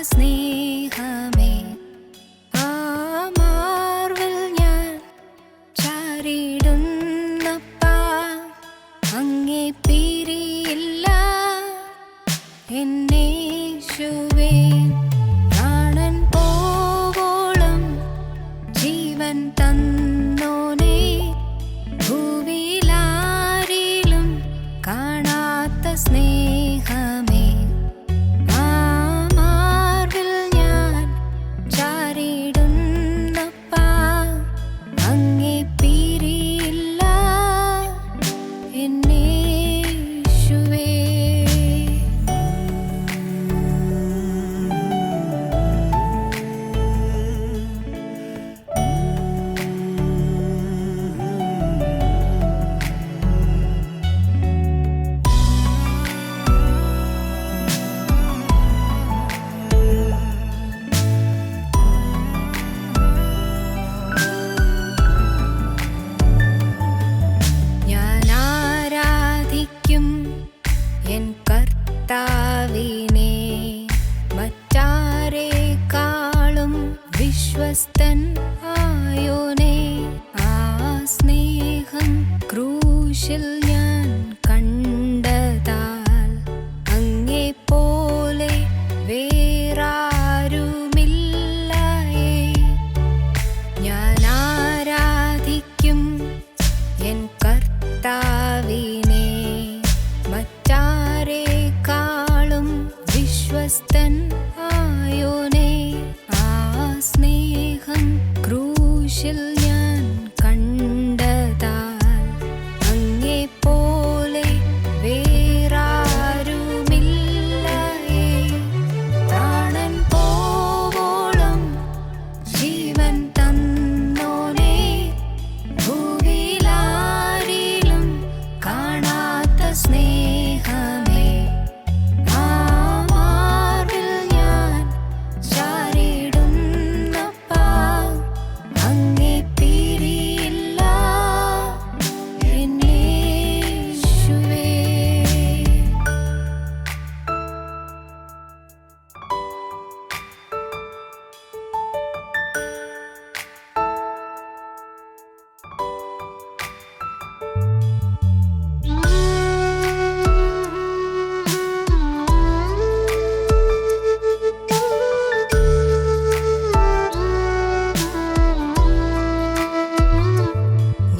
സ്നേഹമേ, ആ മാർവിൽ ഞാൻ ചാരിടുന്നപ്പാ, അങ്ങേ പിരിയില്ല എന്നേശുവേ. പ്രാണൻ പോവോളം ജീവൻ തന്നോനേ, ഭൂവിലാരിലും കാണാത്ത സ്നേഹമേ, ആ മാർവിൽ ഞാൻ ചാരിടുന്നപ്പാ, അങ്ങേ പിരിയില്ല എന്നേശുവേ. ഞാൻ ആരാധിക്കും എൻ കർത്താവിനെ, മറ്റാരേക്കാളും വിശ്വസ്തൻ ആയോനെ. ആ സ്നേഹം ക്രൂശിൽ ഞാൻ കണ്ടതാൽ, അങ്ങേ പോലെ വേറാരുമില്ലയേ. ഞാൻ ആരാധിക്കും എൻ കർത്താവിനെ, മറ്റാരേക്കാളും വിശ്വസ്തൻ ആയോനെ. ആ സ്നേഹം ക്രൂശിൽ ഞാൻ കണ്ടതാൽ, അങ്ങേ പോലെ വേറാരുമില്ലയേ. പ്രാണൻ പോവോളം ജീവൻ തന്നോനേ, ഭൂവിലാരിലും കാണാത്ത സ്നേഹമേ, ആ മാർവിൽ ഞാൻ ചാരിടുന്നപ്പാ, അങ്ങേ പിരിയില്ല എന്നേശുവേ.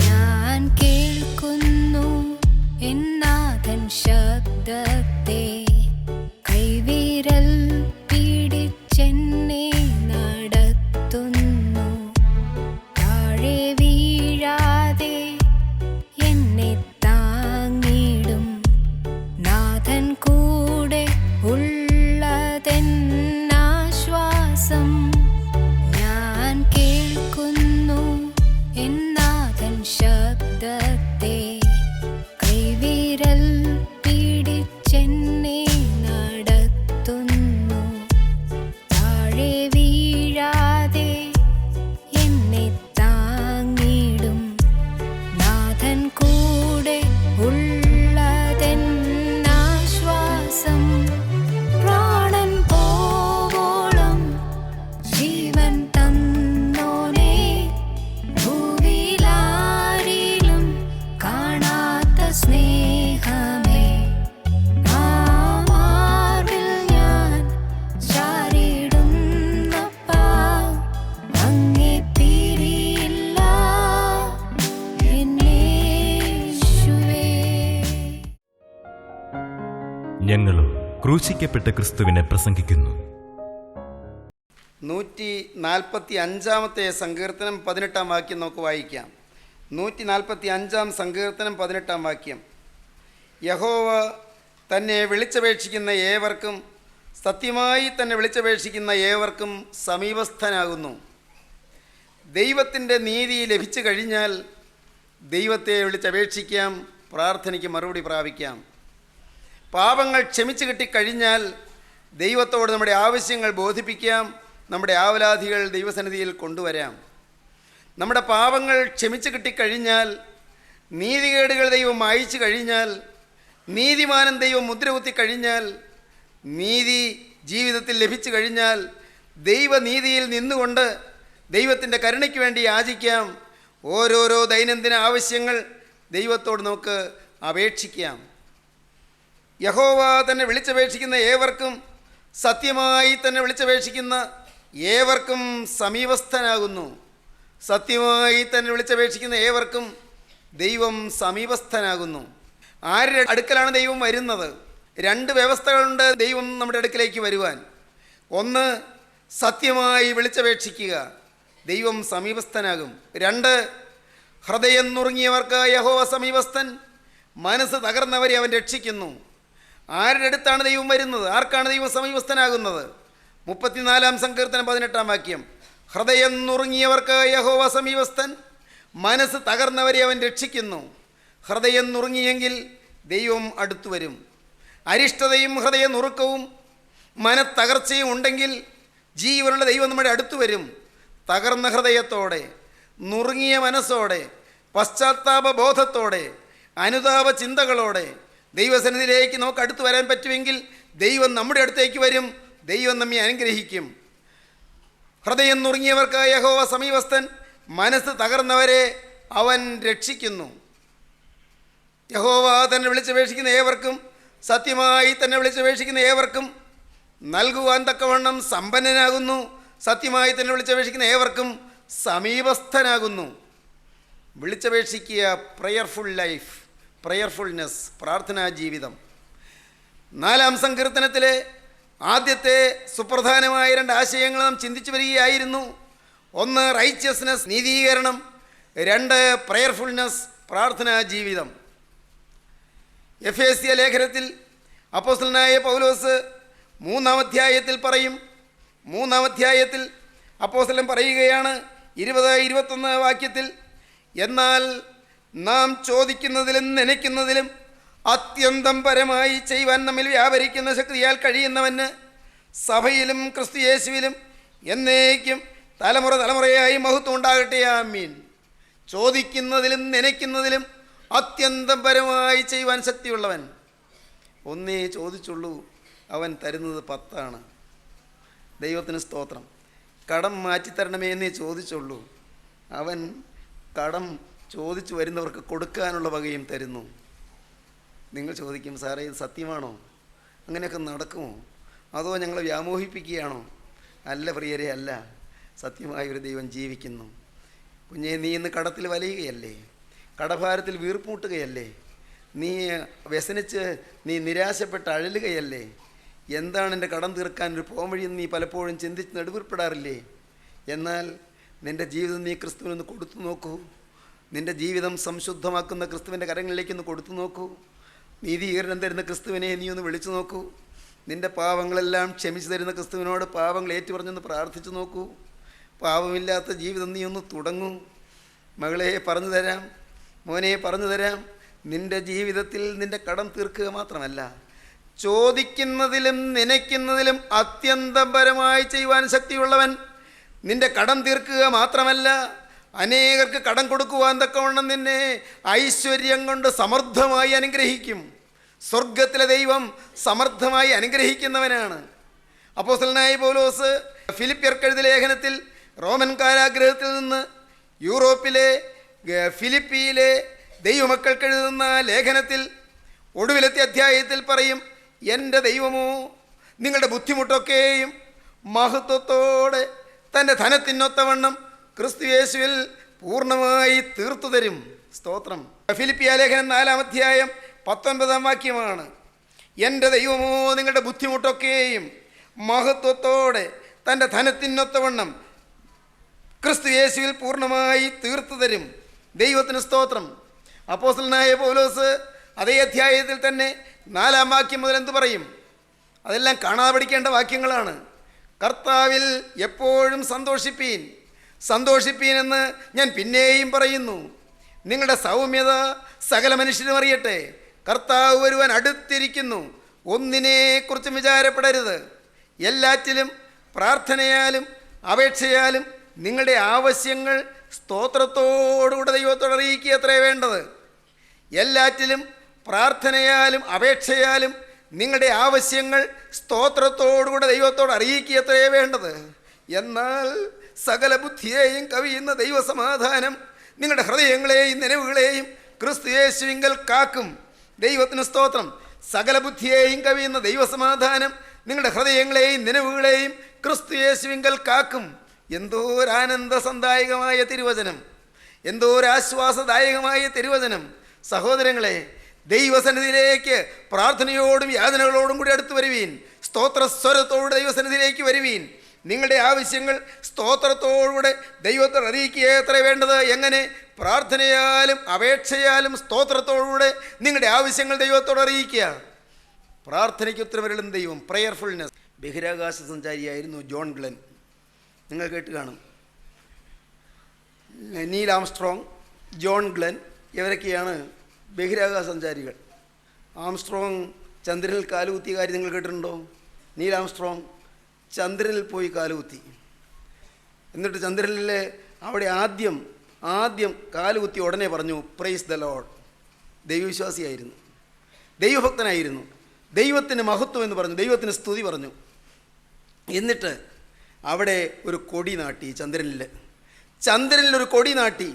ഞാൻ കേൾക്കുന്നു എന്നാഥൻ ശബ്ദത്തെ, കൈവിരൽ പിടിച്ചെന്നെ നടത്തുന്നു. താഴെ വീഴാതെ എന്നെ താങ്ങിടും, നാഥൻ കൂടെ ഉള്ളതെന്നാശ്വാസം. ഞാൻ കേൾക്കുന്നു എന്നാഥൻ ശബ്ദത്തെ, കൈവിരൽ പിടിച്ചെന്നെ നടത്തുന്നു. താഴെ വീഴാതെ എന്നെ താങ്ങിടും, നാഥൻ കൂടെ ഉള്ളതെന്നാശ്വാസം. പ്രാണൻ പോവോളം ജീവൻ തന്നോനേ, ഭൂവിലാരിലും കാണാത്ത സ്നേഹമേ, ആ മാർവിൽ ഞാൻ ചാരിടുന്നപ്പാ, അങ്ങേ പിരിയില്ല എന്നേശുവേ. ഞങ്ങളോ ക്രൂശിക്കപ്പെട്ട ക്രിസ്തുവിനെ പ്രസംഗിക്കുന്നു. 145 സങ്കീർത്തനം 18 വാക്യം നമുക്ക് വായിക്കാം. 145 സങ്കീർത്തനം 18 വാക്യം. യഹോവ തന്നെ വിളിച്ചപേക്ഷിക്കുന്ന ഏവർക്കും, സത്യമായി തന്നെ വിളിച്ചപേക്ഷിക്കുന്ന ഏവർക്കും സമീപസ്ഥനാകുന്നു. ദൈവത്തിൻ്റെ നീതി ലഭിച്ചു കഴിഞ്ഞാൽ ദൈവത്തെ വിളിച്ചപേക്ഷിക്കാം, പ്രാർത്ഥനയ്ക്ക് മറുപടി പ്രാപിക്കാം. പാപങ്ങൾ ക്ഷമിച്ചു കിട്ടിക്കഴിഞ്ഞാൽ ദൈവത്തോട് നമ്മുടെ ആവശ്യങ്ങൾ ബോധിപ്പിക്കാം, നമ്മുടെ ആവലാധികൾ ദൈവസന്നിധിയിൽ കൊണ്ടുവരാം. നമ്മുടെ പാപങ്ങൾ ക്ഷമിച്ചു കിട്ടിക്കഴിഞ്ഞാൽ, നീതികേടുകൾ ദൈവം മായിച്ചു കഴിഞ്ഞാൽ, നീതിമാനം ദൈവം മുദ്ര കുത്തി കഴിഞ്ഞാൽ, നീതി ജീവിതത്തിൽ ലഭിച്ചു കഴിഞ്ഞാൽ ദൈവനീതിയിൽ നിന്നുകൊണ്ട് ദൈവത്തിൻ്റെ കരുണയ്ക്ക് വേണ്ടി യാചിക്കാം. ഓരോരോ ദൈനംദിന ആവശ്യങ്ങൾ ദൈവത്തോട് നമുക്ക് അപേക്ഷിക്കാം. യഹോവ തന്നെ വിളിച്ചപേക്ഷിക്കുന്ന ഏവർക്കും, സത്യമായി തന്നെ വിളിച്ചപേക്ഷിക്കുന്ന ഏവർക്കും സമീപസ്ഥനാകുന്നു. സത്യമായി തന്നെ വിളിച്ചപേക്ഷിക്കുന്ന ഏവർക്കും ദൈവം സമീപസ്ഥനാകുന്നു. ആരുടെ അടുക്കലാണ് ദൈവം വരുന്നത്? രണ്ട് വ്യവസ്ഥകളുണ്ട് ദൈവം നമ്മുടെ അടുക്കിലേക്ക് വരുവാൻ. ഒന്ന്, സത്യമായി വിളിച്ചപേക്ഷിക്കുക, ദൈവം സമീപസ്ഥനാകും. രണ്ട്, ഹൃദയം നുറുങ്ങിയവർക്ക് യഹോവ സമീപസ്ഥൻ, മനസ്സ് തകർന്നവരെ അവൻ രക്ഷിക്കുന്നു. ആരുടെ അടുത്താണ് ദൈവം വരുന്നത്? ആർക്കാണ് ദൈവം സമീപസ്ഥനാകുന്നത്? 34-ാം സങ്കീർത്തനം 18-ാം വാക്യം. ഹൃദയം നുറുങ്ങിയവർക്ക് യഹോവ സമീപസ്ഥൻ, മനസ്സ് തകർന്നവരെ അവൻ രക്ഷിക്കുന്നു. ഹൃദയം നുറുങ്ങിയെങ്കിൽ ദൈവം അടുത്തു വരും. അരിഷ്ടതയും ഹൃദയ നുറുക്കവും മനത്തകർച്ചയും ഉണ്ടെങ്കിൽ ജീവനുള്ള ദൈവം നമ്മുടെ അടുത്തു വരും. തകർന്ന ഹൃദയത്തോടെ, നുറുങ്ങിയ മനസ്സോടെ, പശ്ചാത്താപ ബോധത്തോടെ, അനുതാപ ചിന്തകളോടെ ദൈവസന്നിധിയിലേക്ക് നമുക്ക് അടുത്ത് വരാൻ പറ്റുമെങ്കിൽ ദൈവം നമ്മുടെ അടുത്തേക്ക് വരും. ദൈവം നമ്മെ അനുഗ്രഹിക്കും. ഹൃദയം നുറുങ്ങിയവർക്ക് യഹോവ സമീപസ്ഥൻ, മനസ്സ് തകർന്നവരെ അവൻ രക്ഷിക്കുന്നു. യഹോവ തന്നെ വിളിച്ചപേക്ഷിക്കുന്ന ഏവർക്കും, സത്യമായി തന്നെ വിളിച്ചപേക്ഷിക്കുന്ന ഏവർക്കും നൽകുവാൻ തക്കവണ്ണം സമ്പന്നനാകുന്നു. സത്യമായി തന്നെ വിളിച്ചപേക്ഷിക്കുന്ന ഏവർക്കും സമീപസ്ഥനാകുന്നു. വിളിച്ചപേക്ഷിക്കുക, പ്രയർഫുൾ ലൈഫ്, പ്രയർഫുൾനെസ്, പ്രാർത്ഥനാ ജീവിതം. 4-ാം സങ്കീർത്തനത്തിലെ ആദ്യത്തെ സുപ്രധാനമായ 2 ആശയങ്ങൾ നാം ചിന്തിച്ചു വരികയായിരുന്നു. ഒന്ന്, റൈച്ചസ്നെസ്, നീതീകരണം. 2, പ്രയർഫുൾനെസ്, പ്രാർത്ഥനാ ജീവിതം. എഫേസ്യ ലേഖനത്തിൽ അപ്പോസ്തലനായ പൗലോസ് 3-ാം അധ്യായത്തിൽ പറയും. 3-ാം അധ്യായത്തിൽ അപ്പോസ്തലൻ പറയുകയാണ് 20-21 വാക്യത്തിൽ, എന്നാൽ നാം ചോദിക്കുന്നതിലും നനയ്ക്കുന്നതിലും അത്യന്തം പരമായി ചെയ്യുവാൻ നമ്മിൽ വ്യാപരിക്കുന്ന ശക്തിയാൽ കഴിയുന്നവന് സഭയിലും ക്രിസ്തു യേശുവിലും എന്നേക്കും തലമുറ തലമുറയായി മഹത്വം ഉണ്ടാകട്ടെ. ആമീൻ. ചോദിക്കുന്നതിലും നനയ്ക്കുന്നതിലും അത്യന്തം പരമായി ചെയ്യുവാൻ ശക്തിയുള്ളവൻ. ഒന്നേ ചോദിച്ചുള്ളൂ, അവൻ തരുന്നത് 10. ദൈവത്തിന് സ്തോത്രം. കടം മാറ്റിത്തരണമേ എന്നേ ചോദിച്ചുള്ളൂ, അവൻ കടം ചോദിച്ചു വരുന്നവർക്ക് കൊടുക്കാനുള്ള വകയും തരുന്നു. നിങ്ങൾ ചോദിക്കും, സാറേ ഇത് സത്യമാണോ? അങ്ങനെയൊക്കെ നടക്കുമോ? അതോ ഞങ്ങളെ വ്യാമോഹിപ്പിക്കുകയാണോ? അല്ല പ്രിയരെ, അല്ല. സത്യമായൊരു ദൈവം ജീവിക്കുന്നു. കുഞ്ഞെ, നീ ഇന്ന് കടത്തിൽ വലയുകയല്ലേ? കടഭാരത്തിൽ വീർപ്പൂട്ടുകയല്ലേ? നീ വ്യസനിച്ച് നീ നിരാശപ്പെട്ട് അഴലുകയല്ലേ? എന്താണ് എൻ്റെ കടം തീർക്കാൻ ഒരു പോംവഴിയെന്ന് നീ പലപ്പോഴും ചിന്തിച്ച് നെടുവീർപ്പെടാറില്ലേ? എന്നാൽ നിൻ്റെ ജീവിതം നീ ക്രിസ്തുവിനൊന്ന് കൊടുത്തു നോക്കൂ. നിൻ്റെ ജീവിതം സംശുദ്ധമാക്കുന്ന ക്രിസ്തുവിൻ്റെ കരങ്ങളിലേക്കൊന്ന് കൊടുത്തു നോക്കൂ. നീതീകരണം തരുന്ന ക്രിസ്തുവിനെ നീ ഒന്ന് വിളിച്ചു നോക്കൂ. നിൻ്റെ പാവങ്ങളെല്ലാം ക്ഷമിച്ചു തരുന്ന ക്രിസ്തുവിനോട് പാവങ്ങൾ ഏറ്റുപറഞ്ഞൊന്ന് പ്രാർത്ഥിച്ചു നോക്കൂ. പാവമില്ലാത്ത ജീവിതം നീ ഒന്ന് തുടങ്ങൂ. മകളെ പറഞ്ഞു തരാം, മോനെ പറഞ്ഞു തരാം. നിൻ്റെ ജീവിതത്തിൽ നിൻ്റെ കടം തീർക്കുക മാത്രമല്ല, ചോദിക്കുന്നതിലും നനയ്ക്കുന്നതിലും അത്യന്തപരമായി ചെയ്യുവാൻ ശക്തിയുള്ളവൻ. നിൻ്റെ കടം തീർക്കുക മാത്രമല്ല, അനേകർക്ക് കടം കൊടുക്കുവാൻ തക്കവണ്ണം നിന്നെ ഐശ്വര്യം കൊണ്ട് സമൃദ്ധമായി അനുഗ്രഹിക്കും. സ്വർഗത്തിലെ ദൈവം സമൃദ്ധമായി അനുഗ്രഹിക്കുന്നവനാണ്. അപ്പോസ്തലനായ പൗലോസ് ഫിലിപ്പിയർക്കെഴുതിയ ലേഖനത്തിൽ റോമൻ കാരാഗ്രഹത്തിൽ നിന്ന് യൂറോപ്പിലെ ഫിലിപ്പിയിലെ ദൈവമക്കൾക്കെഴുതുന്ന ലേഖനത്തിൽ ഒടുവിലത്തെ അധ്യായത്തിൽ പറയും, എൻ്റെ ദൈവമോ നിങ്ങളുടെ ബുദ്ധിമുട്ടൊക്കെയും മഹത്വത്തോടെ തൻ്റെ ധനത്തിനൊത്തവണ്ണം ക്രിസ്തു യേശുവിൽ പൂർണ്ണമായി തീർത്തു തരും. സ്തോത്രം. ഫിലിപ്പിയ ലേഖനം 4-ാം അധ്യായം 19-ാം വാക്യമാണ്. എൻ്റെ ദൈവമോ നിങ്ങളുടെ ബുദ്ധിമുട്ടൊക്കെയും മഹത്വത്തോടെ തൻ്റെ ധനത്തിനൊത്തവണ്ണം ക്രിസ്തു യേശുവിൽ പൂർണ്ണമായി തീർത്തു തരും. ദൈവത്തിന് സ്തോത്രം. അപ്പോസ്തലനായ പൗലോസ് അതേ അധ്യായത്തിൽ തന്നെ 4-ാം വാക്യം മുതൽ എന്തു പറയും? അതെല്ലാം കാണാതെ പഠിക്കേണ്ട വാക്യങ്ങളാണ്. കർത്താവിൽ എപ്പോഴും സന്തോഷിപ്പീൻ, സന്തോഷിപ്പീൻ എന്ന് ഞാൻ പിന്നെയും പറയുന്നു. നിങ്ങളുടെ സൗമ്യത സകല മനുഷ്യരും അറിയട്ടെ. കർത്താവ് വരുവാൻ അടുത്തിരിക്കുന്നു. ഒന്നിനെക്കുറിച്ചും വിചാരപ്പെടരുത്. എല്ലാറ്റിലും പ്രാർത്ഥനയാലും അപേക്ഷയാലും നിങ്ങളുടെ ആവശ്യങ്ങൾ സ്തോത്രത്തോടുകൂടെ ദൈവത്തോട് അറിയിക്കുക അത്രേ വേണ്ടത്. എല്ലാറ്റിലും പ്രാർത്ഥനയാലും അപേക്ഷയാലും നിങ്ങളുടെ ആവശ്യങ്ങൾ സ്തോത്രത്തോടുകൂടെ ദൈവത്തോട് അറിയിക്കുകയത്രേ വേണ്ടത്. എന്നാൽ സകല ബുദ്ധിയെയും കവിയുന്ന ദൈവസമാധാനം നിങ്ങളുടെ ഹൃദയങ്ങളെയും നിലവുകളെയും ക്രിസ്തു യേശുവിങ്കൽ കാക്കും. ദൈവത്തിന് സ്തോത്രം. സകല ബുദ്ധിയെയും കവിയുന്ന ദൈവസമാധാനം നിങ്ങളുടെ ഹൃദയങ്ങളെയും നിലവുകളെയും ക്രിസ്തു യേശുവിങ്കൽ കാക്കും. എന്തോരാനന്ദസന്ദായകമായ തിരുവചനം, എന്തോരാശ്വാസദായകമായ തിരുവചനം. സഹോദരങ്ങളെ, ദൈവസന്നിധിയിലേക്ക് പ്രാർത്ഥനയോടും യാതനകളോടും കൂടി അടുത്ത് വരുവീൻ. സ്തോത്രസ്വരത്തോടെ ദൈവസന്നിധിയിലേക്ക് വരുവീൻ. നിങ്ങളുടെ ആവശ്യങ്ങൾ സ്തോത്രത്തോടുകൂടെ ദൈവത്തോട് അറിയിക്കുക എത്ര വേണ്ടത്. എങ്ങനെ? പ്രാർത്ഥനയാലും അപേക്ഷയാലും സ്തോത്രത്തോടുകൂടെ നിങ്ങളുടെ ആവശ്യങ്ങൾ ദൈവത്തോട് അറിയിക്കുക. പ്രാർത്ഥനയ്ക്ക് ഉത്തരവരുളും ദൈവം. പ്രയർഫുൾനെസ്. ബഹിരാകാശ സഞ്ചാരിയായിരുന്നു ജോൺ ഗ്ലെൻ. നിങ്ങൾ കേട്ട് കാണും. നീൽ ആംസ്ട്രോങ്, ജോൺ ഗ്ലെൻ ഇവരൊക്കെയാണ് ബഹിരാകാശ സഞ്ചാരികൾ. ആംസ്ട്രോങ് ചന്ദ്രനിൽ കാലുകുത്തിയ കാര്യം നിങ്ങൾ കേട്ടിട്ടുണ്ടോ? നീൽ ആംസ്ട്രോങ് ചന്ദ്രനിൽ പോയി കാലുകുത്തി. എന്നിട്ട് ചന്ദ്രനിൽ അവിടെ ആദ്യം കാലുകുത്തി ഉടനെ പറഞ്ഞു പ്രൈസ് ദ ലോർഡ്. ദൈവവിശ്വാസിയായിരുന്നു, ദൈവഭക്തനായിരുന്നു. ദൈവത്തിന് മഹത്വം എന്ന് പറഞ്ഞു, ദൈവത്തിന് സ്തുതി പറഞ്ഞു. എന്നിട്ട് അവിടെ ഒരു കൊടി നാട്ടി. ചന്ദ്രനിലൊരു കൊടി നാട്ടി,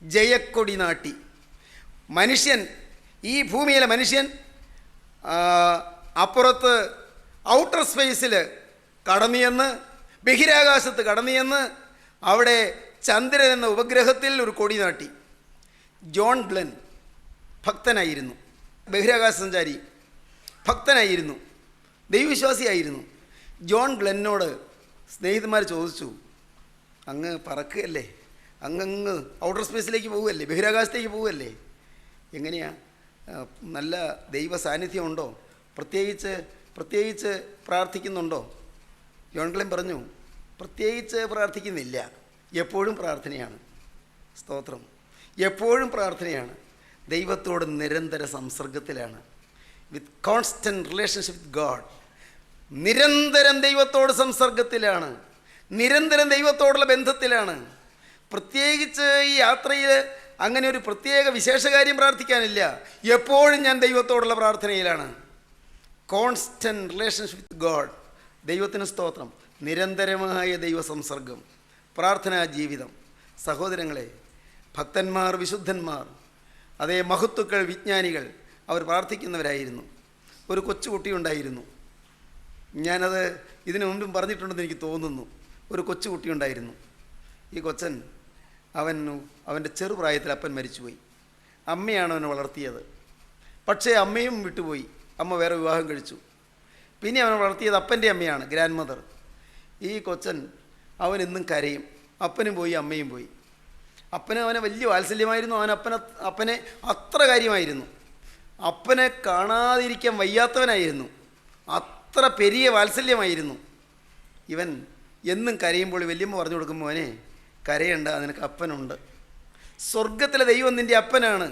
ജയക്കൊടി നാട്ടി. മനുഷ്യൻ, ഈ ഭൂമിയിലെ മനുഷ്യൻ അപ്പുറത്ത് ഔട്ടർ സ്പേസിൽ കടന്നുചെന്ന്, ബഹിരാകാശത്ത് കടന്നുചെന്ന് അവിടെ ചന്ദ്രൻ എന്ന ഉപഗ്രഹത്തിൽ ഒരു കൊടി നാട്ടി. ജോൺ ഗ്ലെൻ ഭക്തനായിരുന്നു, ബഹിരാകാശ സഞ്ചാരി, ഭക്തനായിരുന്നു, ദൈവവിശ്വാസിയായിരുന്നു. ജോൺ ഗ്ലെന്നോട് സ്നേഹിതന്മാർ ചോദിച്ചു, അങ്ങ് പറക്കുകയല്ലേ, അങ്ങ് ഔട്ടർ സ്പേസിലേക്ക് പോവുകയല്ലേ, ബഹിരാകാശത്തേക്ക് പോവുകയല്ലേ, എങ്ങനെയാ, നല്ല ദൈവ സാന്നിധ്യം ഉണ്ടോ, പ്രത്യേകിച്ച് പ്രാർത്ഥിക്കുന്നുണ്ടോ? ജോൺ ഗ്ലെൻ പറഞ്ഞു, പ്രത്യേകിച്ച് പ്രാർത്ഥിക്കുന്നില്ല, എപ്പോഴും പ്രാർത്ഥനയാണ്. സ്തോത്രം. എപ്പോഴും പ്രാർത്ഥനയാണ്. ദൈവത്തോട് നിരന്തര സംസർഗത്തിലാണ്. With constant relationship with God. നിരന്തരം ദൈവത്തോട് സംസർഗത്തിലാണ്, നിരന്തരം ദൈവത്തോടുള്ള ബന്ധത്തിലാണ്. പ്രത്യേകിച്ച് ഈ യാത്രയിൽ അങ്ങനെ ഒരു പ്രത്യേക വിശേഷകാര്യം പ്രാർത്ഥിക്കാനില്ല. എപ്പോഴും ഞാൻ ദൈവത്തോടുള്ള പ്രാർത്ഥനയിലാണ്. Constant relationship with God. ദൈവത്തിന് സ്തോത്രം. നിരന്തരമായ ദൈവസംസർഗം, പ്രാർത്ഥനാ ജീവിതം. സഹോദരങ്ങളെ, ഭക്തന്മാർ, വിശുദ്ധന്മാർ, അതേ മഹത്തുക്കൾ, വിജ്ഞാനികൾ, അവർ പ്രാർത്ഥിക്കുന്നവരായിരുന്നു. ഒരു കൊച്ചുകുട്ടിയുണ്ടായിരുന്നു. ഞാനത് ഇതിനു മുമ്പും പറഞ്ഞിട്ടുണ്ടെന്ന് എനിക്ക് തോന്നുന്നു. ഒരു കൊച്ചുകുട്ടിയുണ്ടായിരുന്നു. ഈ കൊച്ചൻ അവൻ്റെ ചെറുപ്രായത്തിൽ അപ്പൻ മരിച്ചുപോയി. അമ്മയാണ് അവനെ വളർത്തിയത്. പക്ഷേ അമ്മയും വിട്ടുപോയി. അമ്മ വേറെ വിവാഹം കഴിച്ചു. പിന്നെ അവനെ വളർത്തിയത് അപ്പൻ്റെ അമ്മയാണ്, ഗ്രാൻഡ് മദർ. ഈ കൊച്ചൻ അവനെന്നും കരയും. അപ്പനും പോയി, അമ്മയും പോയി. അവനെ വലിയ വാത്സല്യമായിരുന്നു. അപ്പനെ അത്ര കാര്യമായിരുന്നു. അപ്പനെ കാണാതിരിക്കാൻ വയ്യാത്തവനായിരുന്നു. അത്ര പെരിയ വാത്സല്യമായിരുന്നു. ഇവൻ എന്നും കരയുമ്പോൾ വല്യമ്മ പറഞ്ഞു കൊടുക്കും, മോനെ കരയണ്ട, നിനക്ക് അപ്പനുണ്ട്. സ്വർഗത്തിലെ ദൈവം നിൻ്റെ അപ്പനാണ്.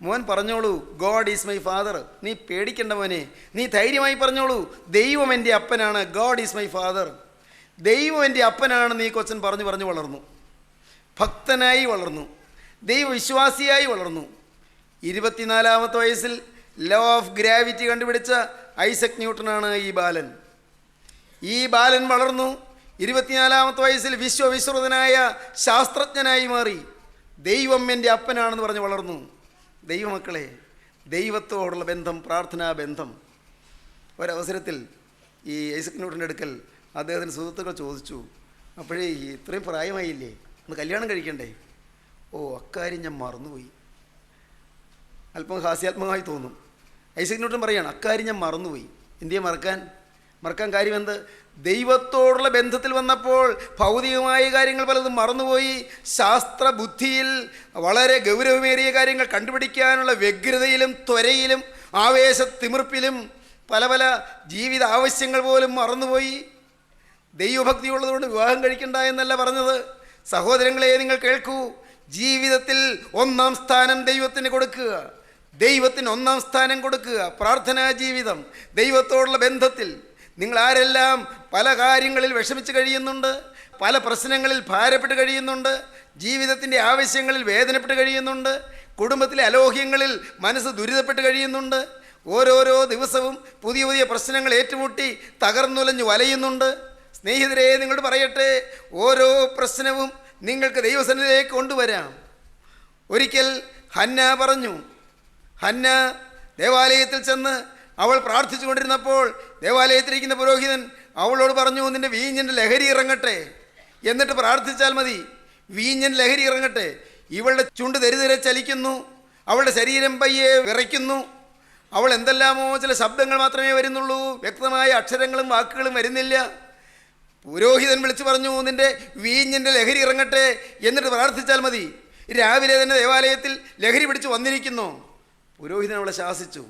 മോൻ പറഞ്ഞോളൂ, ഗോഡ് ഈസ് മൈ ഫാദർ. നീ പേടിക്കണ്ട മോനെ, നീ ധൈര്യമായി പറഞ്ഞോളൂ, ദൈവം എൻ്റെ അപ്പനാണ്. God is my father. ദൈവം എൻ്റെ അപ്പനാണെന്ന് ഈ കൊച്ചൻ പറഞ്ഞു വളർന്നു. ഭക്തനായി വളർന്നു, ദൈവവിശ്വാസിയായി വളർന്നു. 24-ാമത്തെ വയസ്സിൽ ലോ ഓഫ് ഗ്രാവിറ്റി കണ്ടുപിടിച്ച ഐസക് ന്യൂട്ടനാണ് ഈ ബാലൻ വളർന്നു. 24-ാമത്തെ വയസ്സിൽ വിശ്വവിശ്രുതനായ ശാസ്ത്രജ്ഞനായി മാറി. ദൈവം എൻ്റെ അപ്പനാണെന്ന് പറഞ്ഞ് വളർന്നു. ദൈവമക്കളെ, ദൈവത്തോടുള്ള ബന്ധം, പ്രാർത്ഥനാ ബന്ധം. ഒരവസരത്തിൽ ഈ ഐസക് ന്യൂട്ടൻ്റെ അടുക്കൽ അദ്ദേഹത്തിൻ്റെ സുഹൃത്തുക്കൾ ചോദിച്ചു, അപ്പോഴേ ഇത്രയും പ്രായമായില്ലേ, ഒന്ന് കല്യാണം കഴിക്കണ്ടേ? ഓ, അക്കാര്യം ഞാൻ മറന്നുപോയി. അല്പം ഹാസ്യാത്മകമായി തോന്നും. ഐസക് ന്യൂട്ടൻ പറയാണ്, അക്കാര്യം ഞാൻ മറന്നുപോയി. എന്തിയെ മറക്കാൻ കാര്യം എന്ത്? ദൈവത്തോടുള്ള ബന്ധത്തിൽ വന്നപ്പോൾ ഭൗതികമായ കാര്യങ്ങൾ പലതും മറന്നുപോയി. ശാസ്ത്രബുദ്ധിയിൽ വളരെ ഗൗരവമേറിയ കാര്യങ്ങൾ കണ്ടുപിടിക്കാനുള്ള വ്യഗ്രതയിലും ത്വരയിലും ആവേശത്തിമിർപ്പിലും പല ജീവിത ആവശ്യങ്ങൾ പോലും മറന്നുപോയി. ദൈവഭക്തിയുള്ളതുകൊണ്ട് വിവാഹം കഴിക്കണ്ട എന്നല്ല പറഞ്ഞത്. സഹോദരങ്ങളെ, നിങ്ങൾ കേൾക്കൂ. ജീവിതത്തിൽ 1-ാം സ്ഥാനം ദൈവത്തിന് കൊടുക്കുക. ദൈവത്തിന് 1-ാം സ്ഥാനം കൊടുക്കുക. പ്രാർത്ഥനാ ജീവിതം, ദൈവത്തോടുള്ള ബന്ധത്തിൽ. നിങ്ങൾ ആരെല്ലാം പല കാര്യങ്ങളിൽ വിഷമിച്ച് കഴിയുന്നുണ്ട്, പല പ്രശ്നങ്ങളിൽ ഭാരപ്പെട്ട് കഴിയുന്നുണ്ട്, ജീവിതത്തിൻ്റെ ആവശ്യങ്ങളിൽ വേദനപ്പെട്ട് കഴിയുന്നുണ്ട്, കുടുംബത്തിലെ അലോഹ്യങ്ങളിൽ മനസ്സ് ദുരിതപ്പെട്ട് കഴിയുന്നുണ്ട്, ഓരോരോ ദിവസവും പുതിയ പുതിയ പ്രശ്നങ്ങൾ ഏറ്റുമുട്ടി തകർന്നുലഞ്ഞു വലയുന്നുണ്ട്. സ്നേഹിതരെ, നിങ്ങളോട് പറയട്ടെ, ഓരോ പ്രശ്നവും നിങ്ങൾക്ക് ദൈവസന്നിധിയിലേക്ക് കൊണ്ടുവരാം. ഒരിക്കൽ ഹന്ന പറഞ്ഞു, ഹന്ന ദേവാലയത്തിൽ ചെന്ന് അവൾ പ്രാർത്ഥിച്ചു കൊണ്ടിരുന്നപ്പോൾ ദേവാലയത്തിലിരിക്കുന്ന പുരോഹിതൻ അവളോട് പറഞ്ഞു, നിൻ്റെ വീഞ്ഞിൻ്റെ ലഹരി ഇറങ്ങട്ടെ, എന്നിട്ട് പ്രാർത്ഥിച്ചാൽ മതി. വീഞ്ഞിൻ്റെ ലഹരി ഇറങ്ങട്ടെ. ഇവളുടെ ചുണ്ട് തെരുതെരെ ചലിക്കുന്നു, അവളുടെ ശരീരം പയ്യെ വിറയ്ക്കുന്നു. അവൾ എന്തെല്ലാമോ ചില ശബ്ദങ്ങൾ മാത്രമേ വരുന്നുള്ളൂ, വ്യക്തമായ അക്ഷരങ്ങളും വാക്കുകളും വരുന്നില്ല. പുരോഹിതൻ വിളിച്ചു പറഞ്ഞു, നിൻ്റെ വീഞ്ഞിൻ്റെ ലഹരി ഇറങ്ങട്ടെ, എന്നിട്ട് പ്രാർത്ഥിച്ചാൽ മതി. രാവിലെ തന്നെ ദേവാലയത്തിൽ ലഹരി പിടിച്ച് വന്നിരിക്കുന്നു. പുരോഹിതൻ അവളെ ശാസിച്ചു.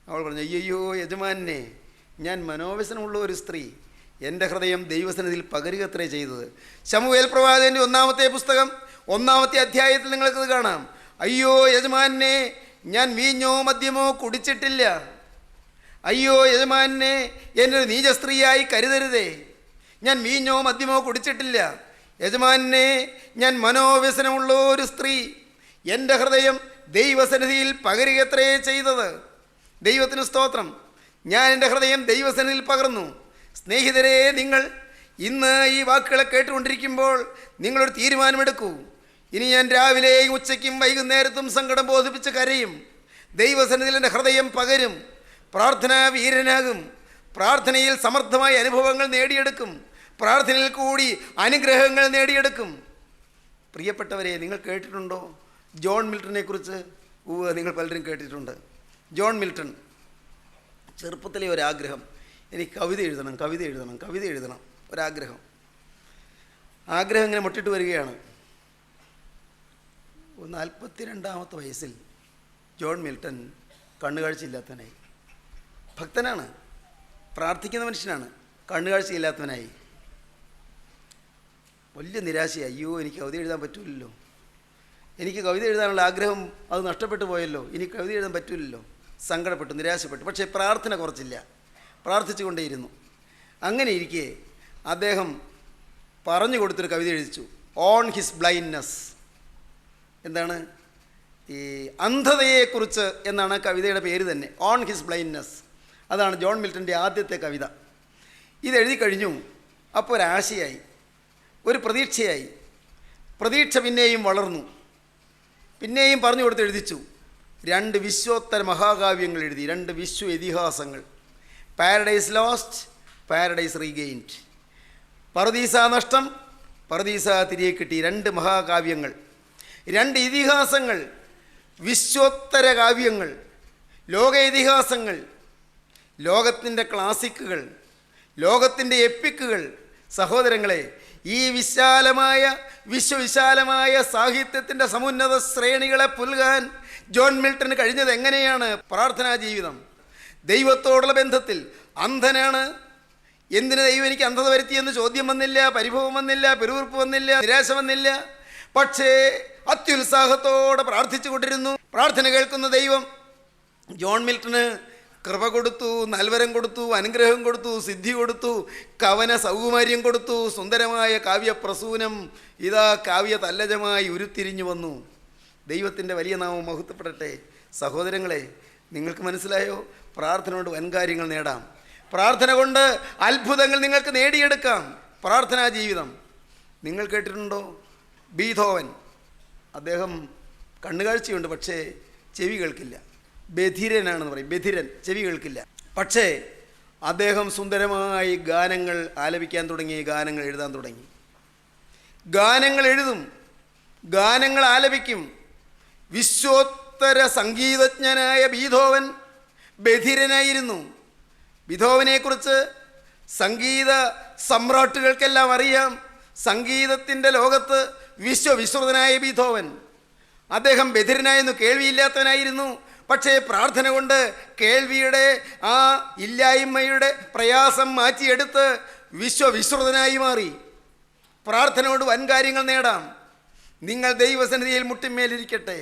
അവൾ പറഞ്ഞു, അയ്യോ യജമാനെ, ഞാൻ മനോവ്യസനമുള്ള ഒരു സ്ത്രീ, എൻ്റെ ഹൃദയം ദൈവസന്നിധിയിൽ പകരുകത്രേ ചെയ്തത്. ശമൂവേൽ പ്രവാചകൻ്റെ 1-ാമത്തെ പുസ്തകം 1-ാമത്തെ അധ്യായത്തിൽ നിങ്ങൾക്കത് കാണാം. അയ്യോ യജമാനെ, ഞാൻ വീഞ്ഞോ മദ്യമോ കുടിച്ചിട്ടില്ല. അയ്യോ യജമാനെ, എന്നൊരു നീച സ്ത്രീയായി കരുതരുതേ. ഞാൻ വീഞ്ഞോ മദ്യമോ കുടിച്ചിട്ടില്ല. യജമാനെ, ഞാൻ മനോവ്യസനമുള്ള ഒരു സ്ത്രീ, എൻ്റെ ഹൃദയം ദൈവസന്നിധിയിൽ പകരുകത്രേ ചെയ്തത്. ദൈവത്തിന് സ്തോത്രം. ഞാൻ എൻ്റെ ഹൃദയം ദൈവസന്നിധിയിൽ പകർന്നു. സ്നേഹിതരെ, നിങ്ങൾ ഇന്ന് ഈ വാക്കുകളെ കേട്ടുകൊണ്ടിരിക്കുമ്പോൾ നിങ്ങളൊരു തീരുമാനമെടുക്കൂ. ഇനി ഞാൻ രാവിലെയും ഉച്ചയ്ക്കും വൈകുന്നേരത്തും സങ്കടം ബോധിപ്പിച്ച് കരയും. ദൈവസന്നിധിയിൽ എൻ്റെ ഹൃദയം പകരും. പ്രാർത്ഥനാ വീരനാകും. പ്രാർത്ഥനയിൽ സമർത്ഥമായ അനുഭവങ്ങൾ നേടിയെടുക്കും. പ്രാർത്ഥനയിൽ കൂടി അനുഗ്രഹങ്ങൾ നേടിയെടുക്കും. പ്രിയപ്പെട്ടവരെ, നിങ്ങൾ കേട്ടിട്ടുണ്ടോ ജോൺ മിൽട്ടനെ കുറിച്ച്? നിങ്ങൾ പലരും കേട്ടിട്ടുണ്ട്. ജോൺ മിൽട്ടൺ ചെറുപ്പത്തിലെ ഒരാഗ്രഹം, എനിക്ക് കവിത എഴുതണം ഒരാഗ്രഹം. ആഗ്രഹം ഇങ്ങനെ മുട്ടിട്ട് വരികയാണ്. 42-ാമത്തെ വയസ്സിൽ ജോൺ മിൽട്ടൺ കണ്ണുകാഴ്ചയില്ലാത്തവനായി. ഭക്തനാണ്, പ്രാർത്ഥിക്കുന്ന മനുഷ്യനാണ്, കണ്ണുകാഴ്ചയില്ലാത്തവനായി. വലിയ നിരാശയായി. അയ്യോ, എനിക്ക് കവിത എഴുതാൻ പറ്റില്ലല്ലോ, എനിക്ക് കവിത എഴുതാനുള്ള ആഗ്രഹം അത് നഷ്ടപ്പെട്ടു പോയല്ലോ, ഇനി കവിത എഴുതാൻ പറ്റില്ലല്ലോ. സങ്കടപ്പെട്ടു, നിരാശപ്പെട്ടു. പക്ഷേ പ്രാർത്ഥന കുറച്ചില്ല, പ്രാർത്ഥിച്ചു കൊണ്ടേയിരുന്നു. അങ്ങനെ ഇരിക്കെ അദ്ദേഹം പറഞ്ഞു കൊടുത്തൊരു കവിത എഴുതിച്ചു, ഓൺ ഹിസ് ബ്ലൈൻഡ്നെസ്. എന്താണ്? ഈ അന്ധതയെക്കുറിച്ച് എന്നാണ് കവിതയുടെ പേര് തന്നെ, ഓൺ ഹിസ് ബ്ലൈൻഡ്നെസ്. അതാണ് ജോൺ മിൽട്ടൻ്റെ ആദ്യത്തെ കവിത. ഇതെഴുതി കഴിഞ്ഞു. അപ്പോൾ ഒരാശയായി, ഒരു പ്രതീക്ഷയായി. പ്രതീക്ഷ പിന്നെയും വളർന്നു. പിന്നെയും പറഞ്ഞു കൊടുത്ത് എഴുതിച്ചു. 2 വിശ്വോത്തര മഹാകാവ്യങ്ങൾ എഴുതി, 2 വിശ്വ ഇതിഹാസങ്ങൾ. Paradise Lost, Paradise Regained. പറുദീസ നഷ്ടം, പറുദീസ തിരികെ കിട്ടി. 2 മഹാകാവ്യങ്ങൾ, 2 ഇതിഹാസങ്ങൾ, വിശ്വോത്തര കാവ്യങ്ങൾ, ലോക ഇതിഹാസങ്ങൾ, ലോകത്തിൻ്റെ ക്ലാസിക്കുകൾ, ലോകത്തിൻ്റെ എപ്പിക്കുകൾ. സഹോദരങ്ങളെ, ഈ വിശ്വവിശാലമായ സാഹിത്യത്തിൻ്റെ സമുന്നത ശ്രേണികളെ പുൽകാൻ ജോൺ മിൽട്ടന് കഴിഞ്ഞത് എങ്ങനെയാണ്? പ്രാർത്ഥനാ ജീവിതം, ദൈവത്തോടുള്ള ബന്ധത്തിൽ. അന്ധനാണ്. എന്തിന് ദൈവം എനിക്ക് അന്ധത വരുത്തിയെന്ന് ചോദ്യം വന്നില്ല, പരിഭവം വന്നില്ല, പെരുവിറുപ്പ് വന്നില്ല, നിരാശ വന്നില്ല. പക്ഷേ അത്യുത്സാഹത്തോടെ പ്രാർത്ഥിച്ചു കൊണ്ടിരുന്നു. പ്രാർത്ഥന കേൾക്കുന്ന ദൈവം ജോൺ മിൽട്ടന് കൃപ കൊടുത്തു, നൽവരം കൊടുത്തു, അനുഗ്രഹം കൊടുത്തു, സിദ്ധി കൊടുത്തു, കവന സൗകുമാര്യം കൊടുത്തു. സുന്ദരമായ കാവ്യപ്രസൂനം ഇതാ കാവ്യ തല്ലജമായി ഉരുത്തിരിഞ്ഞു വന്നു. ദൈവത്തിൻ്റെ വലിയ നാമം മഹത്വപ്പെടട്ടെ. സഹോദരങ്ങളെ, നിങ്ങൾക്ക് മനസ്സിലായോ? പ്രാർത്ഥന കൊണ്ട് വൻകാര്യങ്ങൾ നേടാം. പ്രാർത്ഥന കൊണ്ട് അത്ഭുതങ്ങൾ നിങ്ങൾക്ക് നേടിയെടുക്കാം. പ്രാർത്ഥനാ ജീവിതം. നിങ്ങൾ കേട്ടിട്ടുണ്ടോ? ബീഥോവൻ, അദ്ദേഹം കണ്ണുകാഴ്ചയുണ്ട്, പക്ഷേ ചെവി കേൾക്കില്ല. ബധിരനാണെന്ന് പറയും. ബധിരൻ, ചെവി കേൾക്കില്ല. പക്ഷേ അദ്ദേഹം സുന്ദരമായി ഗാനങ്ങൾ ആലപിക്കാൻ തുടങ്ങി, ഗാനങ്ങൾ എഴുതാൻ തുടങ്ങി. ഗാനങ്ങൾ എഴുതും, ഗാനങ്ങൾ ആലപിക്കും. വിശ്വോത്തര സംഗീതജ്ഞനായ ബീഥോവൻ ബധിരനായിരുന്നു. ബീഥോവനെക്കുറിച്ച് സംഗീത സമ്രാട്ടുകൾക്കെല്ലാം അറിയാം. സംഗീതത്തിൻ്റെ ലോകത്ത് വിശ്വവിശ്രുതനായ ബീഥോവൻ. അദ്ദേഹം ബധിരനായിരുന്നു, കേൾവിയില്ലാത്തവനായിരുന്നു. പക്ഷേ പ്രാർത്ഥന കൊണ്ട് കേൾവിയുടെ ആ ഇല്ലായ്മയുടെ പ്രയാസം മാറ്റിയെടുത്ത് വിശ്വവിശ്രുതനായി മാറി. പ്രാർത്ഥന കൊണ്ട് വൻകാര്യങ്ങൾ നേടാം. നിങ്ങൾ ദൈവസന്നിധിയിൽ മുട്ടിന്മേലിരിക്കട്ടെ.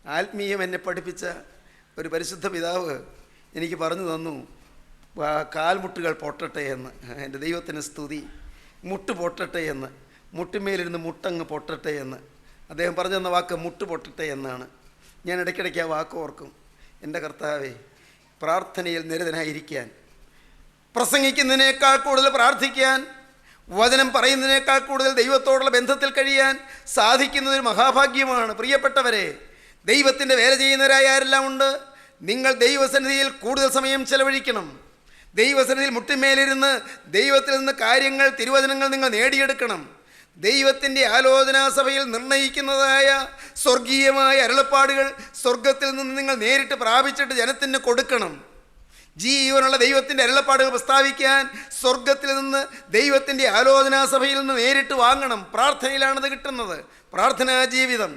ആത്മീയം എന്നെ പഠിപ്പിച്ച ഒരു പരിശുദ്ധ പിതാവ് എനിക്ക് പറഞ്ഞു തന്നു, കാൽമുട്ടുകൾ പൊട്ടട്ടെ എന്ന്. എൻ്റെ ദൈവത്തിന് സ്തുതി. മുട്ട് പൊട്ടട്ടെ എന്ന്, മുട്ടിന്മേലിരുന്ന് മുട്ടങ്ങ് പൊട്ടട്ടെ എന്ന് അദ്ദേഹം പറഞ്ഞു തന്ന വാക്ക് മുട്ട് പൊട്ടട്ടെ എന്നാണ്. ഞാൻ ഇടയ്ക്കിടയ്ക്ക് ആ വാക്ക് ഓർക്കും. എൻ്റെ കർത്താവേ, പ്രാർത്ഥനയിൽ നിരതനായിരിക്കാൻ, പ്രസംഗിക്കുന്നതിനേക്കാൾ കൂടുതൽ പ്രാർത്ഥിക്കാൻ, വചനം പറയുന്നതിനേക്കാൾ കൂടുതൽ ദൈവത്തോടുള്ള ബന്ധത്തിൽ കഴിയാൻ സാധിക്കുന്നതൊരു മഹാഭാഗ്യമാണ്. പ്രിയപ്പെട്ടവരെ, ദൈവത്തിൻ്റെ വേല ചെയ്യുന്നവരായ ആരെല്ലാം ഉണ്ട്, നിങ്ങൾ ദൈവസന്നിധിയിൽ കൂടുതൽ സമയം ചെലവഴിക്കണം. ദൈവസന്നിധിയിൽ മുട്ടിന്മേലിരുന്ന് ദൈവത്തിൽ നിന്ന് കാര്യങ്ങൾ, തിരുവചനങ്ങൾ നിങ്ങൾ നേടിയെടുക്കണം. ദൈവത്തിൻ്റെ ആലോചനാ സഭയിൽ നിർണയിക്കുന്നതായ സ്വർഗീയമായ അരുളപ്പാടുകൾ സ്വർഗത്തിൽ നിന്ന് നിങ്ങൾ നേരിട്ട് പ്രാപിച്ചിട്ട് ജനത്തിന് കൊടുക്കണം. ജീവനുള്ള ദൈവത്തിൻ്റെ അരുളപ്പാടുകൾ പ്രസ്താവിക്കാൻ സ്വർഗത്തിൽ നിന്ന് ദൈവത്തിൻ്റെ ആലോചനാ സഭയിൽ നിന്ന് നേരിട്ട് വാങ്ങണം. പ്രാർത്ഥനയിലാണത് കിട്ടുന്നത്. പ്രാർത്ഥനാ ജീവിതം.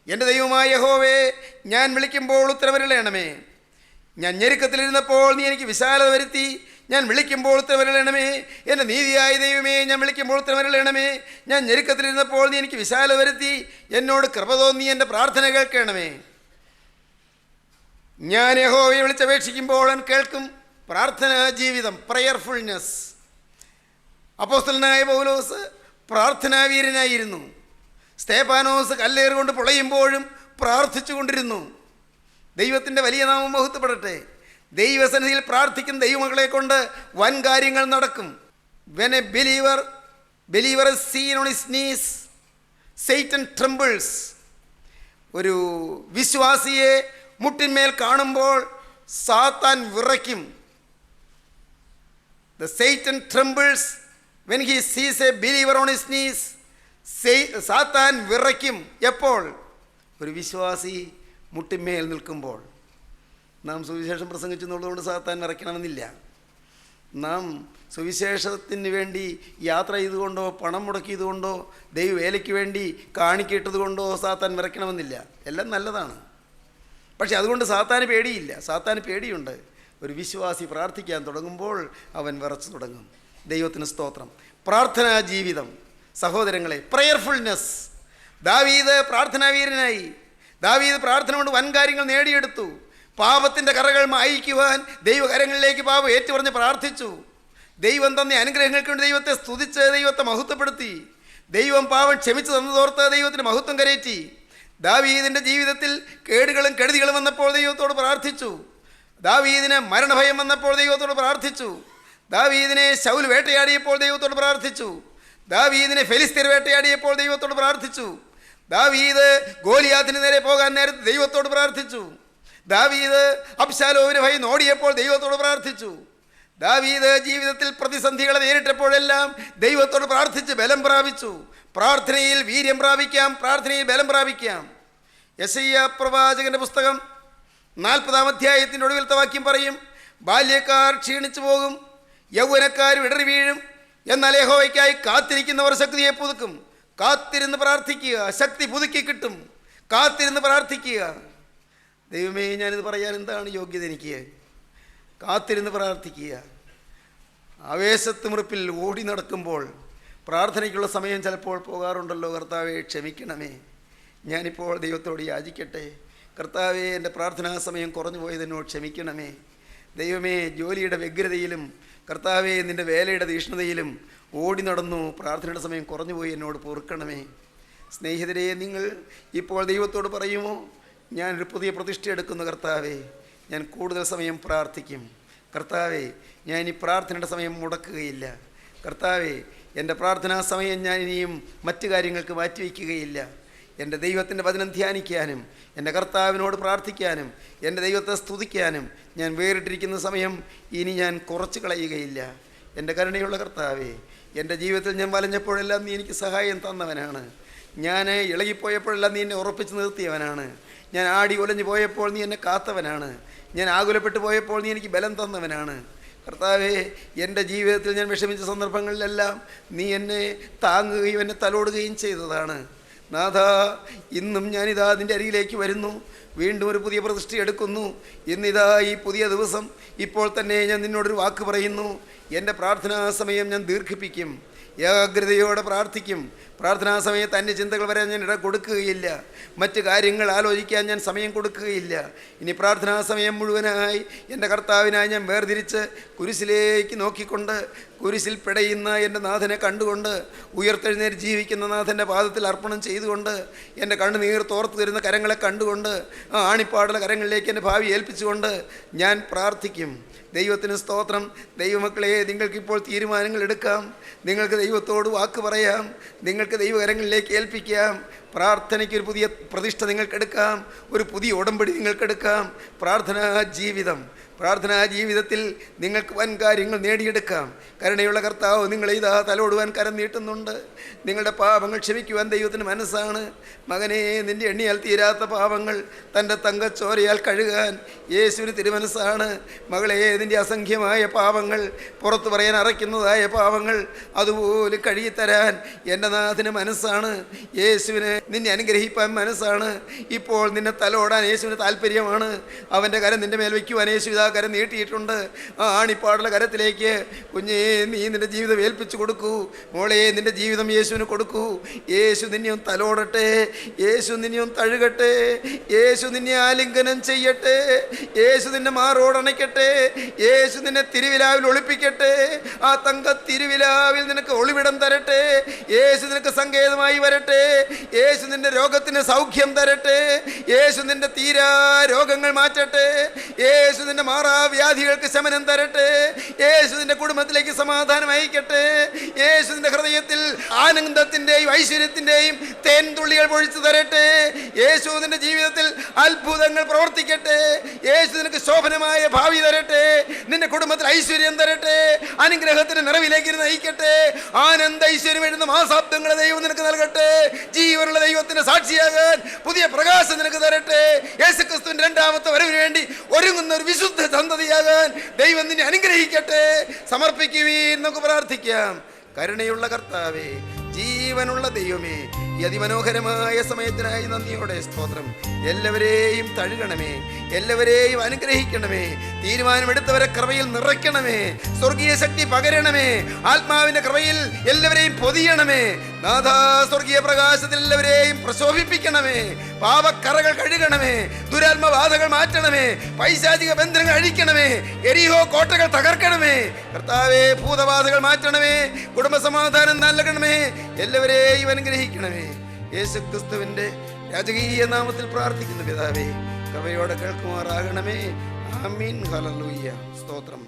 എൻ്റെ ദൈവമായ യഹോവേ, ഞാൻ വിളിക്കുമ്പോൾ ഉത്തരവരുളയണമേ. ഞാൻ ഞെരുക്കത്തിലിരുന്നപ്പോൾ നീ എനിക്ക് വിശാലത വരുത്തി. ഞാൻ വിളിക്കുമ്പോൾ ഉത്തരവരുളയണമേ. എൻ്റെ നീതിയായ ദൈവമേ, ഞാൻ വിളിക്കുമ്പോൾ ഉത്തരവരുളയണമേ. ഞാൻ ഞെരുക്കത്തിലിരുന്നപ്പോൾ നീ എനിക്ക് വിശാലത വരുത്തി. എന്നോട് കൃപ തോന്നി എൻ്റെ പ്രാർത്ഥന കേൾക്കണമേ. ഞാൻ യഹോവയെ വിളിച്ചപേക്ഷിക്കുമ്പോൾ അവൻ കേൾക്കും. പ്രാർത്ഥനാ ജീവിതം, പ്രയർഫുൾനെസ്. അപ്പോസ്തലനായ പൗലോസ് പ്രാർത്ഥനാവീരനായിരുന്നു. സ്തേഫാനോസ് കല്ലേറ് കൊണ്ട് പൊളയുമ്പോഴും പ്രാർത്ഥിച്ചു കൊണ്ടിരുന്നു. ദൈവത്തിൻ്റെ വലിയ നാമം മഹത്വപ്പെടട്ടെ. ദൈവസന്നിധിയിൽ പ്രാർത്ഥിക്കുന്ന ദൈവമക്കളെ കൊണ്ട് വൻ കാര്യങ്ങൾ നടക്കും. When a believer is seen on his knees, Satan trembles. ഒരു വിശ്വാസിയെ മുട്ടിന്മേൽ കാണുമ്പോൾ സാത്താൻ വിറയ്ക്കും. The Satan trembles when he sees a believer on his knees. സാത്താൻ വിറയ്ക്കും. എപ്പോൾ? ഒരു വിശ്വാസി മുട്ടിന്മേൽ നിൽക്കുമ്പോൾ. നാം സുവിശേഷം പ്രസംഗിച്ചെന്നുള്ളതുകൊണ്ട് സാത്താൻ വിറയ്ക്കണമെന്നില്ല. നാം സുവിശേഷത്തിന് വേണ്ടി യാത്ര ചെയ്തുകൊണ്ടോ പണം മുടക്കിയതുകൊണ്ടോ ദൈവവേലയ്ക്ക് വേണ്ടി കാണിക്കിട്ടതുകൊണ്ടോ സാത്താൻ വിറയ്ക്കണമെന്നില്ല. എല്ലാം നല്ലതാണ്. പക്ഷെ അതുകൊണ്ട് സാത്താന് പേടിയില്ല. സാത്താന് പേടിയുണ്ട്. ഒരു വിശ്വാസി പ്രാർത്ഥിക്കാൻ തുടങ്ങുമ്പോൾ അവൻ വിറച്ചു തുടങ്ങും. ദൈവത്തിന് സ്തോത്രം. പ്രാർത്ഥനാ ജീവിതം സഹോദരങ്ങളെ, പ്രയർഫുൾനെസ്. ദാവീദ് പ്രാർത്ഥനാവീരനായി. ദാവീദ് പ്രാർത്ഥന കൊണ്ട് വൻ കാര്യങ്ങൾ നേടിയെടുത്തു. പാപത്തിൻ്റെ കറകൾ മായിക്കുവാൻ ദൈവകരങ്ങളിലേക്ക് പാപം ഏറ്റുപറഞ്ഞ് പ്രാർത്ഥിച്ചു. ദൈവം തന്ന അനുഗ്രഹങ്ങൾക്ക് വേണ്ടി ദൈവത്തെ സ്തുതിച്ച് ദൈവത്തെ മഹത്വപ്പെടുത്തി. ദൈവം പാപം ക്ഷമിച്ചു തന്നതോർത്ത് ദൈവത്തിന് മഹത്വം കരയറ്റി. ദാവീദിൻ്റെ ജീവിതത്തിൽ കേടുകളും കെടുതികളും വന്നപ്പോൾ ദൈവത്തോട് പ്രാർത്ഥിച്ചു. ദാവീദിന് മരണഭയം വന്നപ്പോൾ ദൈവത്തോട് പ്രാർത്ഥിച്ചു. ദാവീദിനെ ശൗൽ വേട്ടയാടിയപ്പോൾ ദൈവത്തോട് പ്രാർത്ഥിച്ചു. ദാവീദിനെ ഫെലിസ്ത്യർ വേട്ടയാടിയപ്പോൾ ദൈവത്തോട് പ്രാർത്ഥിച്ചു. ദാവീദ് ഗോലിയാത്തിന് നേരെ പോകാൻ നേരത്ത് ദൈവത്തോട് പ്രാർത്ഥിച്ചു. ദാവീദ് അബ്ശാലോമിനെ ഭയന്ന് ഓടിയപ്പോൾ ദൈവത്തോട് പ്രാർത്ഥിച്ചു. ദാവീദ് ജീവിതത്തിൽ പ്രതിസന്ധികളെ നേരിട്ടപ്പോഴെല്ലാം ദൈവത്തോട് പ്രാർത്ഥിച്ച് ബലം പ്രാപിച്ചു. പ്രാർത്ഥനയിൽ വീര്യം പ്രാപിക്കാം, പ്രാർത്ഥനയിൽ ബലം പ്രാപിക്കാം. യെശയ്യാ പ്രവാചകന്റെ പുസ്തകം 40-ാം അധ്യായത്തിൻ്റെ ഒടുവിലത്തെ വാക്യം പറയും, ബാല്യക്കാർ ക്ഷീണിച്ചു പോകും, യൗവനക്കാർ ഇടറി വീഴും, എന്നാൽ യഹോവയ്ക്കായി കാത്തിരിക്കുന്നവർ ശക്തിയെ പുതുക്കും. കാത്തിരുന്ന് പ്രാർത്ഥിക്കുക, ശക്തി പുതുക്കി കിട്ടും. കാത്തിരുന്ന് പ്രാർത്ഥിക്കുക. ദൈവമേ, ഞാനിത് പറയാൻ എന്താണ് യോഗ്യത എനിക്ക്? കാത്തിരുന്ന് പ്രാർത്ഥിക്കുക. ആവേശത്ത് മുറിപ്പിൽ ഓടി നടക്കുമ്പോൾ പ്രാർത്ഥനയ്ക്കുള്ള സമയം ചിലപ്പോൾ പോകാറുണ്ടല്ലോ. കർത്താവെ ക്ഷമിക്കണമേ. ഞാനിപ്പോൾ ദൈവത്തോട് യാചിക്കട്ടെ. കർത്താവെ, എൻ്റെ പ്രാർത്ഥനാ സമയം കുറഞ്ഞു പോയതിനോട് ക്ഷമിക്കണമേ. ദൈവമേ, ജോലിയുടെ വ്യഗ്രതയിലും കർത്താവെ നിൻ്റെ വേലയുടെ തീഷ്ണതയിലും ഓടി നടന്നു, പ്രാർത്ഥനയുടെ സമയം കുറഞ്ഞുപോയി, എന്നോട് പൊറുക്കണമേ. സ്നേഹിതരെ, നിങ്ങൾ ഇപ്പോൾ ദൈവത്തോട് പറയുമോ, ഞാനൊരു പുതിയ പ്രതിഷ്ഠ എടുക്കുന്നു കർത്താവേ, ഞാൻ കൂടുതൽ സമയം പ്രാർത്ഥിക്കും. കർത്താവേ, ഞാൻ ഈ പ്രാർത്ഥനയുടെ സമയം മുടക്കുകയില്ല. കർത്താവേ, എൻ്റെ പ്രാർത്ഥനാ സമയം ഞാൻ ഇനിയും മറ്റു കാര്യങ്ങൾക്ക് മാറ്റിവെക്കുകയില്ല. എൻ്റെ ദൈവത്തിൻ്റെ വചനം ധ്യാനിക്കാനും എൻ്റെ കർത്താവിനോട് പ്രാർത്ഥിക്കാനും എൻ്റെ ദൈവത്തെ സ്തുതിക്കാനും ഞാൻ വേറിട്ടിരിക്കുന്ന സമയം ഇനി ഞാൻ കുറച്ച് കളയുകയില്ല. എൻ്റെ കരുണയുള്ള കർത്താവേ, എൻ്റെ ജീവിതത്തിൽ ഞാൻ വലഞ്ഞപ്പോഴെല്ലാം നീ എനിക്ക് സഹായം തന്നവനാണ്. ഞാൻ ഇളകിപ്പോയപ്പോഴെല്ലാം നീ എന്നെ ഉറപ്പിച്ച് നിർത്തിയവനാണ്. ഞാൻ ആടി ഒലഞ്ഞു പോയപ്പോൾ നീ എന്നെ കാത്തവനാണ്. ഞാൻ ആകുലപ്പെട്ടു പോയപ്പോൾ നീ എനിക്ക് ബലം തന്നവനാണ്. കർത്താവേ, എൻ്റെ ജീവിതത്തിൽ ഞാൻ വിഷമിച്ച സന്ദർഭങ്ങളിലെല്ലാം നീ എന്നെ താങ്ങുകയും എന്നെ തലോടുകയും ചെയ്തതാണ്. നാഥ, ഇന്നും ഞാനിതാ നിൻ്റെ അരികിലേക്ക് വരുന്നു. വീണ്ടും ഒരു പുതിയ പ്രതിഷ്ഠ എടുക്കുന്നു. ഇന്നിതാ ഈ പുതിയ ദിവസം ഇപ്പോൾ തന്നെ ഞാൻ നിന്നോടൊരു വാക്ക് പറയുന്നു. എൻ്റെ പ്രാർത്ഥനാ സമയം ഞാൻ ദീർഘിപ്പിക്കും. ഏകാഗ്രതയോടെ പ്രാർത്ഥിക്കും. പ്രാർത്ഥനാ സമയത്ത് അന്യ ചിന്തകൾ വരാൻ ഞാൻ ഇട കൊടുക്കുകയില്ല. മറ്റ് കാര്യങ്ങൾ ആലോചിക്കാൻ ഞാൻ സമയം കൊടുക്കുകയില്ല. ഇനി പ്രാർത്ഥനാ സമയം മുഴുവനായി എൻ്റെ കർത്താവിനായി ഞാൻ വേർതിരിച്ച് കുരിശിലേക്ക് നോക്കിക്കൊണ്ട്, കുരിശിൽ പിടയുന്ന എൻ്റെ നാഥനെ കണ്ടുകൊണ്ട്, ഉയർത്തെഴുന്നേറ്റ് ജീവിക്കുന്ന നാഥൻ്റെ പാദത്തിൽ അർപ്പണം ചെയ്തുകൊണ്ട്, എൻ്റെ കണ്ണുനീർ തോർത്ത് തരുന്ന കരങ്ങളെ കണ്ടുകൊണ്ട്, ആ ആണിപ്പാടുള്ള കരങ്ങളിലേക്ക് എൻ്റെ ഭാവി ഏൽപ്പിച്ചുകൊണ്ട് ഞാൻ പ്രാർത്ഥിക്കും. ദൈവത്തിന് സ്തോത്രം. ദൈവമക്കളെ, നിങ്ങൾക്കിപ്പോൾ തീരുമാനങ്ങൾ എടുക്കാം. നിങ്ങൾക്ക് ദൈവത്തോട് വാക്ക് പറയാം. നിങ്ങൾക്ക് ദൈവകരങ്ങളിലേക്ക് ഏൽപ്പിക്കാം. പ്രാർത്ഥനയ്ക്ക് ഒരു പുതിയ പ്രതിഷ്ഠ നിങ്ങൾക്കെടുക്കാം. ഒരു പുതിയ ഉടമ്പടി നിങ്ങൾക്കെടുക്കാം. പ്രാർത്ഥനാ ജീവിതത്തിൽ നിങ്ങൾക്ക് വൻ കാര്യങ്ങൾ നേടിയെടുക്കാം. കരുണയുള്ള കർത്താവ് നിങ്ങളെ ഇതാ തലോടുവാൻ കരം നീട്ടുന്നുണ്ട്. നിങ്ങളുടെ പാപങ്ങൾ ക്ഷമിക്കുവാൻ ദൈവത്തിന് മനസ്സാണ്. മകനെ, നിൻ്റെ എണ്ണിയാൽ തീരാത്ത പാപങ്ങൾ തൻ്റെ തങ്കച്ചോരയാൽ കഴുകാൻ യേശുവിന് തിരുമനസ്സാണ്. മകളെ, നിൻ്റെ അസംഖ്യമായ പാപങ്ങൾ, പുറത്തു പറയാൻ അറയ്ക്കുന്നതായ പാപങ്ങൾ അതുപോലെ കഴുകിത്തരാൻ എൻ്റെ നാഥന് മനസ്സാണ്. യേശുവിന് നിന്നെ അനുഗ്രഹിപ്പാൻ മനസ്സാണ്. ഇപ്പോൾ നിന്നെ തലോടാൻ യേശുവിന് താല്പര്യമാണ്. അവൻ്റെ കരം നിൻ്റെ മേൽ വയ്ക്കുവാൻ യേശു ഇതാ കരം നീട്ടിയിട്ടുണ്ട്. ആ ആണിപ്പാടുള്ള കരത്തിലേക്ക് കുഞ്ഞേ നീ നിൻ്റെ ജീവിതം ഏൽപ്പിച്ചു കൊടുക്കൂ. മോളെ, നിൻ്റെ ജീവിതം യേശുവിന് കൊടുക്കൂ. യേശു നിന്നെയും തലോടട്ടെ. യേശു നിന്നെയും തഴുകട്ടെ. യേശു നിന്നെ ആലിംഗനം ചെയ്യട്ടെ. യേശു നിന്നെ മാറോടണയ്ക്കട്ടെ. യേശു നിന്നെ തിരുവിലാവിൽ ഒളിപ്പിക്കട്ടെ. ആ തങ്ക തിരുവിലാവിൽ നിനക്ക് ഒളിവിടം തരട്ടെ. യേശു നിനക്ക് സങ്കേതമായി വരട്ടെ. യേശു നിന്റെ രോഗത്തിന് സൗഖ്യം തരട്ടെ. യേശു നിന്റെ തീരാ രോഗങ്ങൾ മാറ്റട്ടെ. യേശു നിന്റെ മാറാവ്യാധികൾക്ക് ശമനം തരട്ടെ. യേശു നിന്റെ കുടുംബത്തിലേക്ക് സമാധാനം അയക്കട്ടെ. യേശു നിന്റെ ഹൃദയത്തിൽ ആനന്ദത്തിൻ്റെയും ഐശ്വര്യത്തിൻ്റെയും തേൻതുള്ളികൾ പൊഴിച്ചു തരട്ടെ. യേശു നിന്റെ ജീവിതത്തിൽ അത്ഭുതങ്ങൾ പ്രവർത്തിക്കട്ടെ. യേശു നിനക്ക് ശോഭനമായ ഭാവി തരട്ടെ. നിന്റെ കുടുംബത്തിൽ ഐശ്വര്യം തരട്ടെ. അനുഗ്രഹത്തിന്റെ നിറവിലേക്ക് നയിക്കട്ടെ. ആനന്ദ ഐശ്വര്യം എഴുന്ന മാസാബ്ദങ്ങളെ ദൈവം നിനക്ക് നൽകട്ടെ. ജീവനുള്ള ദൈവത്തിന്റെ സാക്ഷിയാകാൻ പുതിയ പ്രകാശം നിനക്ക് തരട്ടെ. യേശുക്രിസ്തുവിന്റെ രണ്ടാമത്തെ വരവിന് വേണ്ടി ഒരുങ്ങുന്ന ഒരു വിശുദ്ധ സന്തതിയാകാൻ ദൈവം നിന്നെ അനുഗ്രഹിക്കട്ടെ. സമർപ്പിക്കുവീൻ, നമുക്ക് പ്രാർത്ഥിക്കാം. കരുണയുള്ള കർത്താവേ, ജീവനുള്ള ദൈവമേ, ഈ അതിമനോഹരമായ സമയത്തിനായി നന്ദിയോടെ സ്തോത്രം. എല്ലാവരെയും തഴുകണമേ, എല്ലാവരെയും അനുഗ്രഹിക്കണമേ. തീരുമാനമെടുത്തവരെ കൃപയിൽ നിറയ്ക്കണമേ. സ്വർഗീയ ശക്തി പകരണമേ. ആത്മാവിന്റെ കൃപയിൽ എല്ലാവരെയും പൊതിയണമേ. നാഥാ, സ്വർഗീയ പ്രകാശത്തിൽ എല്ലാവരെയും പ്രശോഭിപ്പിക്കണമേ. പാപക്കറകൾ കഴുകണമേ. ദുരാത്മബാധകൾ മാറ്റണമേ. പൈശാചിക ബന്ധനങ്ങൾ അഴിക്കണമേ. എരിഹോ കോട്ടകൾ തകർക്കണമേ. കർത്താവേ, ഭൂതബാധകൾ മാറ്റണമേ. കുടുംബസമാധാനം നൽകണമേ. എല്ലാവരെയും അനുഗ്രഹിക്കണമേ. യേശുക്രിസ്തുവിന്റെ രാജകീയ നാമത്തിൽ പ്രാർത്ഥിക്കുന്ന പിതാവേ, കൃപയോടെ കേൾക്കുമാറാകണമേ. ആമീൻ. ഹല്ലേലൂയ. സ്തോത്രം.